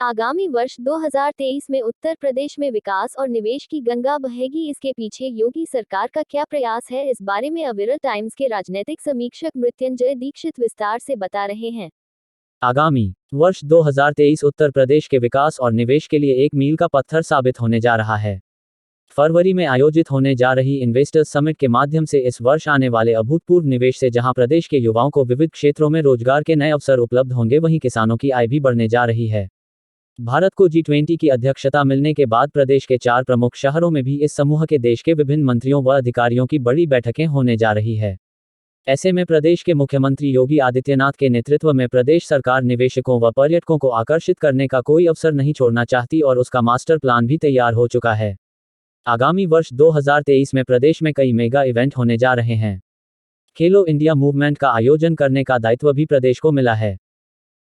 आगामी वर्ष 2023 में उत्तर प्रदेश में विकास और निवेश की गंगा बहेगी। इसके पीछे योगी सरकार का क्या प्रयास है, इस बारे में अविरल टाइम्स के राजनीतिक समीक्षक मृत्युंजय दीक्षित विस्तार से बता रहे हैं। आगामी वर्ष 2023 उत्तर प्रदेश के विकास और निवेश के लिए एक मील का पत्थर साबित होने जा रहा है। फरवरी में आयोजित होने जा रही इन्वेस्टर्स समिट के माध्यम से इस वर्ष आने वाले अभूतपूर्व निवेश से जहां प्रदेश के युवाओं को विविध क्षेत्रों में रोजगार के नए अवसर उपलब्ध होंगे, वहीं किसानों की आय भी बढ़ने जा रही है। भारत को G20 की अध्यक्षता मिलने के बाद प्रदेश के 4 प्रमुख शहरों में भी इस समूह के देश के विभिन्न मंत्रियों व अधिकारियों की बड़ी बैठकें होने जा रही है। ऐसे में प्रदेश के मुख्यमंत्री योगी आदित्यनाथ के नेतृत्व में प्रदेश सरकार निवेशकों व पर्यटकों को आकर्षित करने का कोई अवसर नहीं छोड़ना चाहती और उसका मास्टर प्लान भी तैयार हो चुका है। आगामी वर्ष 2023 में प्रदेश में कई मेगा इवेंट होने जा रहे हैं। खेलो इंडिया मूवमेंट का आयोजन करने का दायित्व भी प्रदेश को मिला है।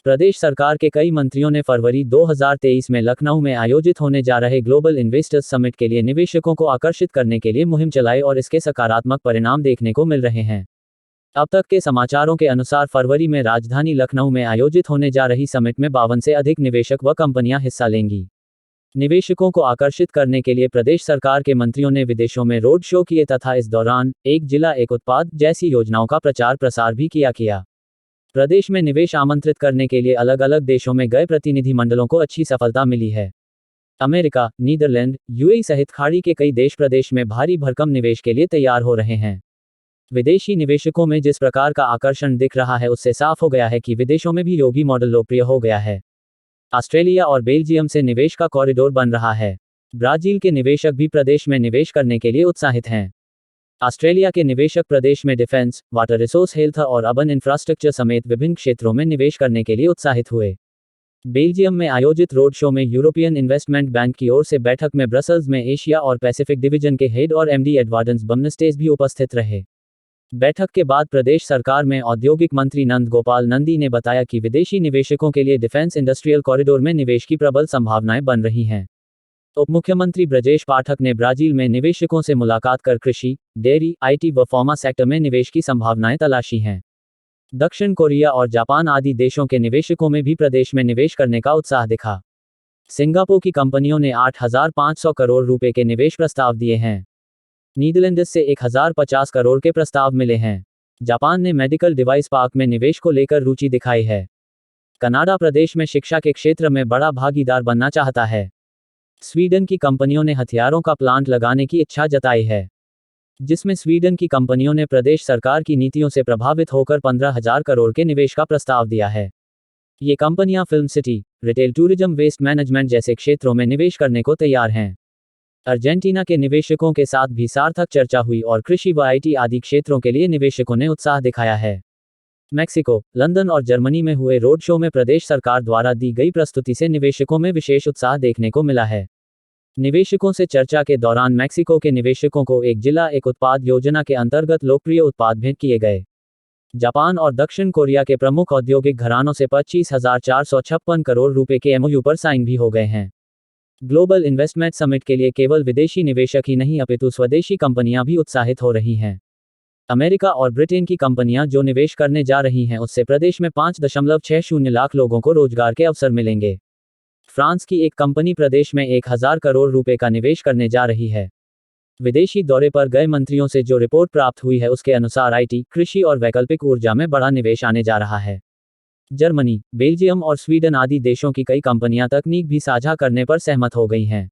प्रदेश सरकार के कई मंत्रियों ने फरवरी 2023 में लखनऊ में आयोजित होने जा रहे ग्लोबल इन्वेस्टर्स समिट के लिए निवेशकों को आकर्षित करने के लिए मुहिम चलाई और इसके सकारात्मक परिणाम देखने को मिल रहे हैं। अब तक के समाचारों के अनुसार फरवरी में राजधानी लखनऊ में आयोजित होने जा रही समिट में 52 से अधिक निवेशक व कंपनियां हिस्सा लेंगी। निवेशकों को आकर्षित करने के लिए प्रदेश सरकार के मंत्रियों ने विदेशों में रोड शो किए तथा इस दौरान एक जिला एक उत्पाद जैसी योजनाओं का प्रचार प्रसार भी किया। प्रदेश में निवेश आमंत्रित करने के लिए अलग अलग देशों में गए प्रतिनिधि मंडलों को अच्छी सफलता मिली है। अमेरिका, नीदरलैंड, यूएई सहित खाड़ी के कई देश प्रदेश में भारी भरकम निवेश के लिए तैयार हो रहे हैं। विदेशी निवेशकों में जिस प्रकार का आकर्षण दिख रहा है, उससे साफ हो गया है कि विदेशों में भी योगी मॉडल लोकप्रिय हो गया है। ऑस्ट्रेलिया और बेल्जियम से निवेश का कॉरिडोर बन रहा है। ब्राजील के निवेशक भी प्रदेश में निवेश करने के लिए उत्साहित हैं। ऑस्ट्रेलिया के निवेशक प्रदेश में डिफेंस, वाटर रिसोर्स, हेल्थ और अर्बन इंफ्रास्ट्रक्चर समेत विभिन्न क्षेत्रों में निवेश करने के लिए उत्साहित हुए। बेल्जियम में आयोजित रोड शो में यूरोपियन इन्वेस्टमेंट बैंक की ओर से बैठक में ब्रसल्स में एशिया और पैसिफिक डिवीजन के हेड और एमडी एडवर्डेंस बमनस्टेस भी उपस्थित रहे। बैठक के बाद प्रदेश सरकार में औद्योगिक मंत्री नंद गोपाल नंदी ने बताया कि विदेशी निवेशकों के लिए डिफेंस इंडस्ट्रियल कॉरिडोर में निवेश की प्रबल संभावनाएं बन रही हैं। उप मुख्यमंत्री ब्रजेश पाठक ने ब्राजील में निवेशकों से मुलाकात कर कृषि, डेयरी, आईटी व फार्मा सेक्टर में निवेश की संभावनाएं तलाशी हैं। दक्षिण कोरिया और जापान आदि देशों के निवेशकों में भी प्रदेश में निवेश करने का उत्साह दिखा। सिंगापुर की कंपनियों ने 8,500 करोड़ रुपए के निवेश प्रस्ताव दिए हैं। नीदरलैंड्स से 1,050 करोड़ के प्रस्ताव मिले हैं। जापान ने मेडिकल डिवाइस पार्क में निवेश को लेकर रुचि दिखाई है। कनाडा प्रदेश में शिक्षा के क्षेत्र में बड़ा भागीदार बनना चाहता है। स्वीडन की कंपनियों ने हथियारों का प्लांट लगाने की इच्छा जताई है, जिसमें स्वीडन की कंपनियों ने प्रदेश सरकार की नीतियों से प्रभावित होकर 15,000 करोड़ के निवेश का प्रस्ताव दिया है। ये कंपनियां film city, retail, tourism, waste management जैसे क्षेत्रों में निवेश करने को तैयार हैं। अर्जेंटीना के निवेशकों के साथ भी सार्थक चर्चा हुई और कृषि व आईटी आदि क्षेत्रों के लिए निवेशकों ने उत्साह दिखाया है। मैक्सिको, लंदन और जर्मनी में हुए रोड शो में प्रदेश सरकार द्वारा दी गई प्रस्तुति से निवेशकों में विशेष उत्साह देखने को मिला है। निवेशकों से चर्चा के दौरान मैक्सिको के निवेशकों को एक जिला एक उत्पाद योजना के अंतर्गत लोकप्रिय उत्पाद भेंट किए गए। जापान और दक्षिण कोरिया के प्रमुख औद्योगिक घरानों से 25,456 करोड़ रुपए के एमओयू पर साइन भी हो गए हैं। ग्लोबल इन्वेस्टमेंट समिट के लिए केवल विदेशी निवेशक ही नहीं अपितु स्वदेशी कंपनियां भी उत्साहित हो रही हैं। अमेरिका और ब्रिटेन की कंपनियां जो निवेश करने जा रही हैं, उससे प्रदेश में 5.60 लाख लोगों को रोजगार के अवसर मिलेंगे। फ्रांस की एक कंपनी प्रदेश में 1,000 करोड़ रुपए का निवेश करने जा रही है। विदेशी दौरे पर गए मंत्रियों से जो रिपोर्ट प्राप्त हुई है, उसके अनुसार आईटी, कृषि और वैकल्पिक ऊर्जा में बड़ा निवेश आने जा रहा है। जर्मनी, बेल्जियम और स्वीडन आदि देशों की कई कंपनियां तकनीक भी साझा करने पर सहमत हो गई हैं।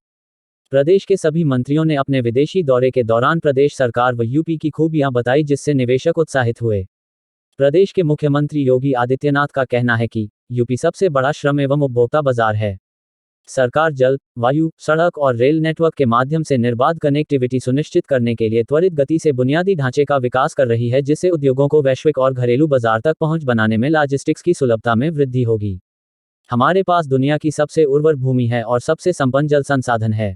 प्रदेश के सभी मंत्रियों ने अपने विदेशी दौरे के दौरान प्रदेश सरकार व यूपी की खूबियां बताई, जिससे निवेशक उत्साहित हुए। प्रदेश के मुख्यमंत्री योगी आदित्यनाथ का कहना है कि यूपी सबसे बड़ा श्रम एवं उपभोक्ता बाजार है। सरकार जल, वायु, सड़क और रेल नेटवर्क के माध्यम से निर्बाध कनेक्टिविटी सुनिश्चित करने के लिए त्वरित गति से बुनियादी ढांचे का विकास कर रही है, जिससे उद्योगों को वैश्विक और घरेलू बाजार तक पहुंच बनाने में लॉजिस्टिक्स की सुलभता में वृद्धि होगी। हमारे पास दुनिया की सबसे उर्वर भूमि है और सबसे संपन्न जल संसाधन है।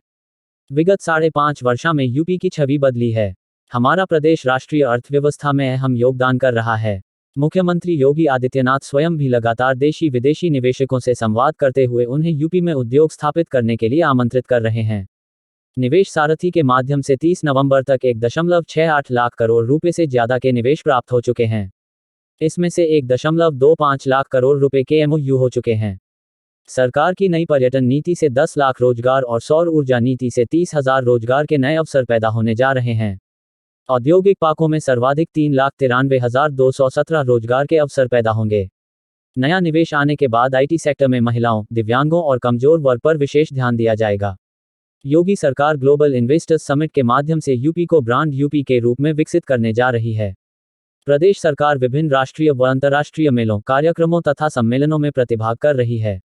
विगत 5.5 वर्षों में यूपी की छवि बदली है। हमारा प्रदेश राष्ट्रीय अर्थव्यवस्था में अहम योगदान कर रहा है। मुख्यमंत्री योगी आदित्यनाथ स्वयं भी लगातार देशी विदेशी निवेशकों से संवाद करते हुए उन्हें यूपी में उद्योग स्थापित करने के लिए आमंत्रित कर रहे हैं। निवेश सारथी के माध्यम से 30 नवंबर तक 1.68 लाख करोड़ रुपए से ज्यादा के निवेश प्राप्त हो चुके हैं। इसमें से 1.25 लाख करोड़ रुपए के एमओयू हो चुके हैं। सरकार की नई पर्यटन नीति से 10 लाख रोजगार और सौर ऊर्जा नीति से 30,000 रोजगार के नए अवसर पैदा होने जा रहे हैं। औद्योगिक पार्कों में सर्वाधिक 3,93,217 रोजगार के अवसर पैदा होंगे। नया निवेश आने के बाद आईटी सेक्टर में महिलाओं, दिव्यांगों और कमजोर वर्ग पर विशेष ध्यान दिया जाएगा। योगी सरकार ग्लोबल इन्वेस्टर्स समिट के माध्यम से यूपी को ब्रांड यूपी के रूप में विकसित करने जा रही है। प्रदेश सरकार विभिन्न राष्ट्रीय व अंतर्राष्ट्रीय मेलों, कार्यक्रमों तथा सम्मेलनों में प्रतिभाग कर रही है।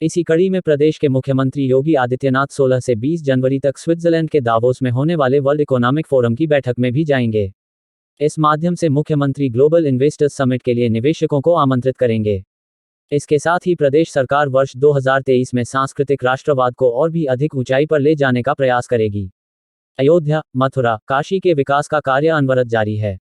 इसी कड़ी में प्रदेश के मुख्यमंत्री योगी आदित्यनाथ 16 से 20 जनवरी तक स्विट्जरलैंड के दावोस में होने वाले वर्ल्ड इकोनॉमिक फोरम की बैठक में भी जाएंगे। इस माध्यम से मुख्यमंत्री ग्लोबल इन्वेस्टर्स समिट के लिए निवेशकों को आमंत्रित करेंगे। इसके साथ ही प्रदेश सरकार वर्ष 2023 में सांस्कृतिक राष्ट्रवाद को और भी अधिक ऊंचाई पर ले जाने का प्रयास करेगी। अयोध्या, मथुरा, काशी के विकास का कार्य अनवरत जारी है।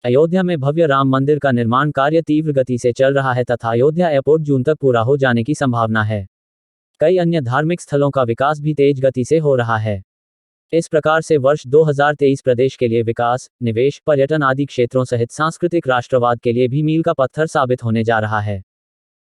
अयोध्या में भव्य राम मंदिर का निर्माण कार्य तीव्र गति से चल रहा है तथा अयोध्या एयरपोर्ट जून तक पूरा हो जाने की संभावना है। कई अन्य धार्मिक स्थलों का विकास भी तेज गति से हो रहा है। इस प्रकार से वर्ष 2023 प्रदेश के लिए विकास, निवेश, पर्यटन आदि क्षेत्रों सहित सांस्कृतिक राष्ट्रवाद के लिए भी मील का पत्थर साबित होने जा रहा है।